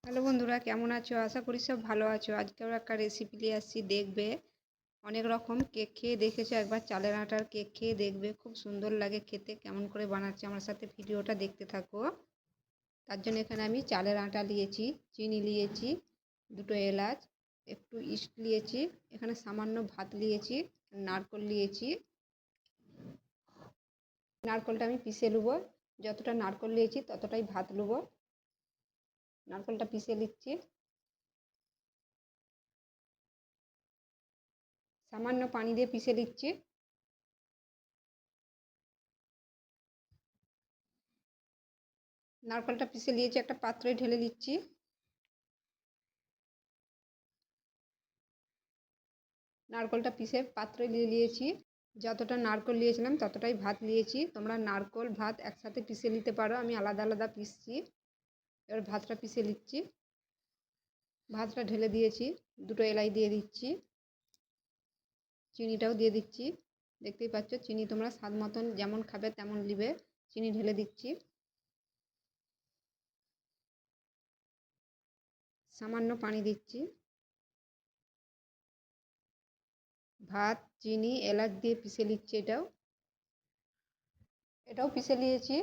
Hello বন্ধুরা, কেমন আছো? আশা করি সব ভালো আছো। আজকেও একটা রেসিপি নিয়ে আসছি, দেখবে। অনেক রকম কেক খেয়ে দেখেছো, একবার চালের আটার কেক খেয়ে দেখবে, খুব সুন্দর লাগে খেতে। কেমন করে বানাচ্ছি আমার সাথে ভিডিওটা দেখতে থাকো। তার জন্য এখানে আমি চালের আটা নিয়েছি, চিনি নিয়েছি, দুটো এলাচ, একটু ইস্ট নিয়েছি, এখানে সামান্য ভাত নিয়েছি, নারকেল নিয়েছি। নারকেলটা আমি পিষে নেবো। যতটা নারকেল নিয়েছি ততটাই ভাত নেবো। নারকেলটা পিষে নিচ্ছি, সামান্য পানি দিয়ে পিষে দিচ্ছি। নারকেলটা পিষে নিয়েছি, একটা পাত্রে ঢেলে দিচ্ছি। নারকেলটা পিষে পাত্রে নিয়ে নিয়েছি। যতটা নারকেল নিয়েছিলাম ততটাই ভাত নিয়েছি। তোমরা নারকেল ভাত একসাথে পিষে নিতে পারো, আমি আলাদা আলাদা পিষছি। এবার ভাতটা পিষে নিচ্ছি। ভাতটা ঢেলে দিয়েছি, দুটো এলাচ দিয়ে দিচ্ছি, চিনিটাও দিয়ে দিচ্ছি। দেখতেই পাচ্ছ, চিনি তোমরা স্বাদ মতন যেমন খাবে তেমন নিবে। চিনি ঢেলে দিচ্ছি, সামান্য পানি দিচ্ছি। ভাত, চিনি, এলাচ দিয়ে পিষে নিচ্ছি। এটাও পিষে নিয়েছি।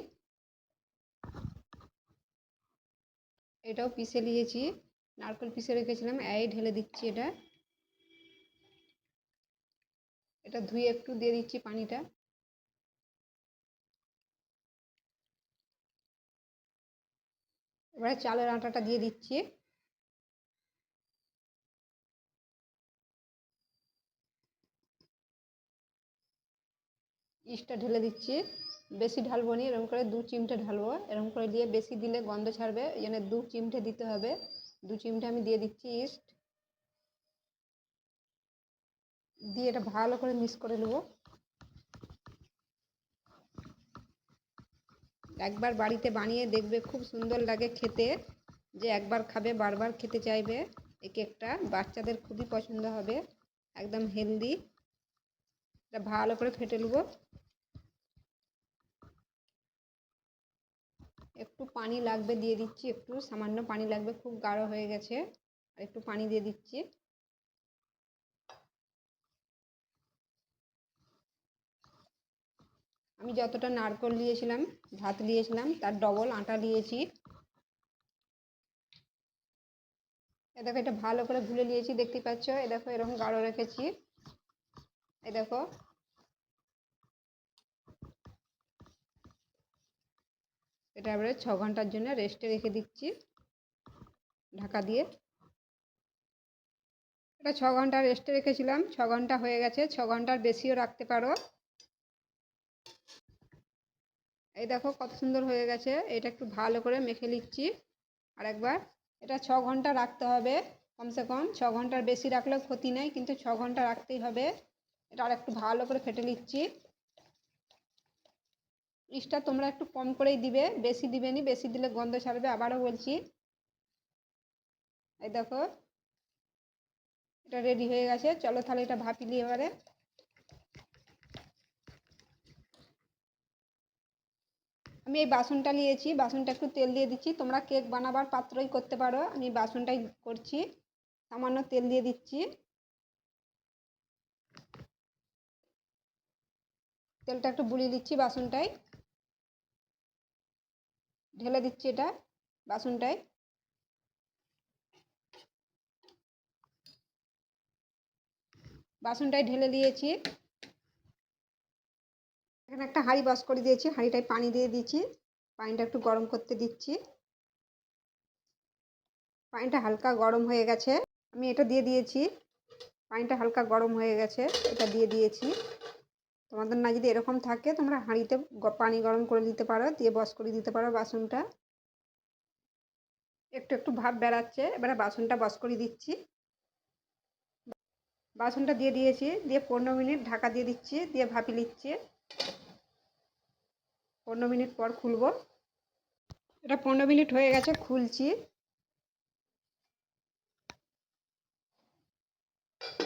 এটাও পিষে নিয়েছি। নারকেল পিষে রেখেছিলাম, এই ঢেলে দিচ্ছি। এটা ধুয়ে একটু দিয়ে দিচ্ছি পানিটা। এবারে চালের আটাটা দিয়ে দিচ্ছি। ইস্টটা ঢেলে দিচ্ছি। বেশি ঢালবো নি, এরকম করে 2 চিমটে ঢালবো। এরকম করে দিয়ে বেশি দিলে গন্ধ ছাড়বে, এই জন্য 2 চিমটে দিতে হবে। 2 চিমটে আমি দিয়ে দিচ্ছি ইস্ট। দিয়ে এটা ভালো করে মিক্স করে নেবো। একবার বাড়িতে বানিয়ে দেখবে, খুব সুন্দর লাগে খেতে। যে একবার খাবে বারবার খেতে চাইবে। এই কেকটা বাচ্চাদের খুবই পছন্দ হবে, একদম হেলদি। এটা ভালো করে ফেটে নেবো। একটু পানি লাগবে, দিয়ে দিচ্ছি। একটু সামান্য পানি লাগবে, খুব গাঢ় হয়ে গেছে। আর একটু পানি দিয়ে দিচ্ছি। আমি যতটা নারকেল নিয়েছিলাম, ভাত নিয়েছিলাম, তার ডবল আটা নিয়েছি। এ দেখো, এটা ভালো করে গুলে নিয়েছি, দেখতেই পাচ্ছ। এ দেখো, এরকম গাঢ় রেখেছি। এ দেখো, এটা এবারে 6 ঘন্টার জন্য রেস্টে রেখে দিচ্ছি, ঢাকা দিয়ে। এটা 6 ঘন্টা রেস্টে রেখেছিলাম, 6 ঘন্টা হয়ে গেছে। 6 ঘন্টার বেশিও রাখতে পারো। এই দেখো কত সুন্দর হয়ে গেছে। এটা একটু ভালো করে মেখে নিচ্ছি আর একবার। এটা 6 ঘন্টা রাখতে হবে কমসে কম। 6 ঘন্টার বেশি রাখলেও ক্ষতি নেই, কিন্তু 6 ঘন্টা রাখতেই হবে। এটা আর একটু ভালো করে ফেটে নিচ্ছি। ইস্টটা তোমরা একটু কম করেই দিবে, বেশি দিবে নি, বেশি দিলে গন্ধ ছাড়বে। আবারও বলছি, এই দেখো, এটা রেডি হয়ে গেছে। চলো তাহলে এটা ভাপিলি এবারে। আমি এই বাসনটা নিয়েছি, বাসনটা একটু তেল দিয়ে দিচ্ছি। তোমরা কেক বানাবার পাত্রই করতে পারো, আমি বাসনটাই করছি। সামান্য তেল দিয়ে দিচ্ছি। তেলটা একটু বুলিয়ে দিচ্ছি বাসনটায়, ঢেলে দিচ্ছি এটা বাসনটায়। বাসনটায় ঢেলে দিয়েছি। এখানে একটা হাঁড়ি বস করে দিয়েছি, হাঁড়িটায় পানি দিয়ে দিচ্ছি। পানিটা একটু গরম করতে দিচ্ছি। পানিটা হালকা গরম হয়ে গেছে, আমি এটা দিয়ে দিয়েছি। পানিটা হালকা গরম হয়ে গেছে, এটা দিয়ে দিয়েছি। তোমাদের না যদি এরকম থাকে, তোমরা হাঁড়িতে পানি গরম করে দিতে পারো, দিয়ে বস করে দিতে পারো বাসনটা। একটু একটু ভাপ বেরাচ্ছে, এবারে বাসনটা বস করে দিচ্ছি। বাসনটা দিয়ে দিয়েছি, দিয়ে 15 মিনিট ঢাকা দিয়ে দিচ্ছি, দিয়ে ভাপি নিচ্ছি। 15 মিনিট পর খুলবো। এটা 15 মিনিট হয়ে গেছে, খুলছি।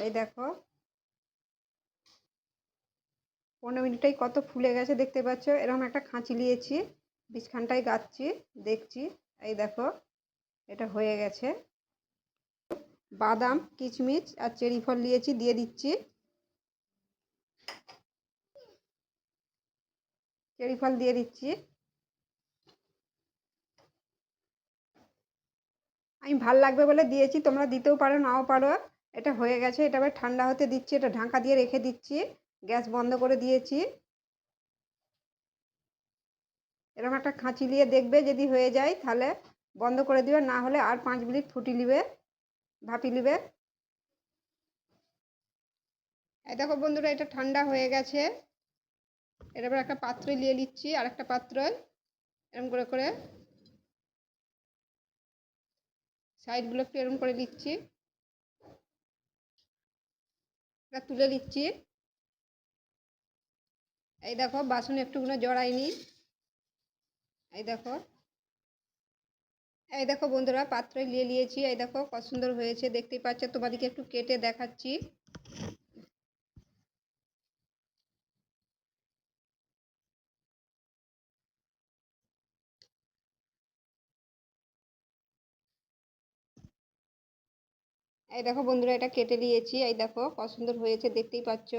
এই দেখো, 15 মিনিটেই কত ফুলে গেছে, দেখতে পাচ্ছ। এরকম একটা খাঁচি নিয়েছি, বিছখানটায় গাচ্ছি, দেখছি। এই দেখো, এটা হয়ে গেছে। বাদাম, কিশমিশ আর চেরি ফল নিয়েছি, দিয়ে দিচ্ছি। চেরি ফল দিয়ে দিচ্ছি। আমি ভাল লাগবে বলে দিয়েছি, তোমরা দিতেও পারো নাও পারো। এটা হয়ে গেছে, এটা আবার ঠান্ডা হতে দিচ্ছি। এটা ঢাকা দিয়ে রেখে দিচ্ছি। গ্যাস বন্ধ করে দিয়েছি। এরকম একটা খাঁচি নিয়ে দেখবে, যদি হয়ে যায় তাহলে বন্ধ করে দিবে, না হলে আর 5 মিনিট ফুটি নিবে, ভাপি নিবে। এই দেখো বন্ধুরা, এটা ঠান্ডা হয়ে গেছে। এবার একটা পাত্রে নিয়ে নিচ্ছি, আর একটা পাত্র এরকম করে করে সাইডগুলো একটু এরকম করে নিচ্ছি। এটা তুলে নিচ্ছি। এই দেখো বাসন একটুকুনো জড়াইনি। এই দেখো, এই দেখো বন্ধুরা, পাত্রে নিয়ে নিয়েছি। এই দেখো কত সুন্দর হয়েছে, দেখতেই পাচ্ছ। তোমাদেরকে একটু কেটে দেখাচ্ছি। এই দেখো বন্ধুরা, এটা কেটে নিয়েছি। এই দেখো কত সুন্দর হয়েছে, দেখতেই পাচ্ছ।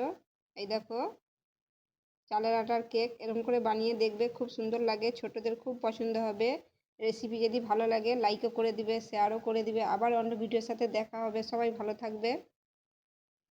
এই দেখো চালের আটার কেক, এরকম করে বানিয়ে দেখবে, খুব সুন্দর লাগে, ছোটদের খুব পছন্দ হবে। রেসিপি যদি ভালো লাগে লাইকও করে দিবে, শেয়ারও করে দিবে। আবার অন্য ভিডিওর সাথে দেখা হবে। সবাই ভালো থাকবে।